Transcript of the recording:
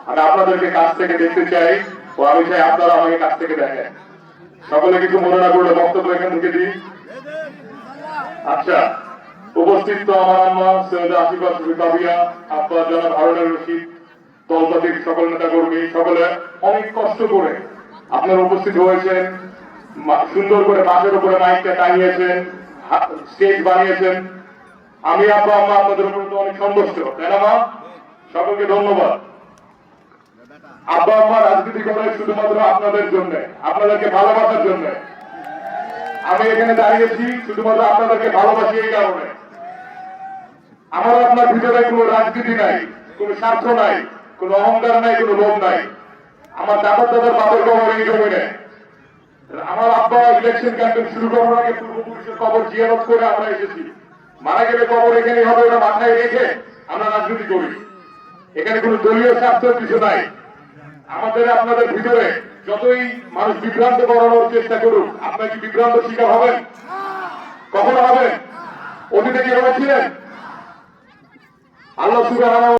আমি আপনাদেরকে কাছ থেকে দেখতে চাই ও আমি চাই আপনারা আমাকে কাছ থেকে দেখেন। সকলে কিছু মনে না করলে বক্তব্য এখান থেকে দিই। আচ্ছা, উপস্থিত তো আমার আম্মা সৈয়দা আশিফা সুবিকাবিয়া, আব্বা জনাব হারুনুর রশিদ, দলপাতির সকল নেতা কর্মী, সকলে অনেক কষ্ট করে আপনারা উপস্থিত হয়েছেন। সুন্দর করে বাসের উপরে মাইকটা টাঙিয়েছেন, স্টেজ বানিয়েছেন। আমি আব্বা আম্মা আপনাদের উপর তো অনেক সন্তুষ্ট, তাই না মা? সকলকে ধন্যবাদ। আব্বা আম্মা রাজনীতি করে শুধুমাত্র আপনাদের জন্য, আপনাদেরকে ভালোবাসার জন্য। আমি এখানে দাঁড়িয়েছি শুধুমাত্র আপনাদেরকে ভালোবাসি এই কারণে। আমার আপনার ভিতরে কোনো রাজনীতি নাই, কোনো স্বার্থ নাই, কোনো অহংকার নাই, কোনো লোভ নাই। আমার দাদার বাপের কবর এই জমিনে। আমার আব্বা ইলেকশন ক্যাম্পেইন শুরু করার আগে পূর্বপুরুষের কবর জিয়ারত করে আমরা এসেছি। মারা গেলে কবর এখানে হবে, ওটা মাথায় রেখে আমরা রাজনীতি করি। এখানে কোনো দলীয় স্বার্থের কিছু নাই। আমাদের আপনাদের ভিতরে যতই মানুষ বিভ্রান্ত করানোর চেষ্টা করুক, আপনার কি বিভ্রান্ত শিকার হবেন? কখনো হবেন? অতীতে কি হয়েছিলেন? আল্লাহ সুবহানাহু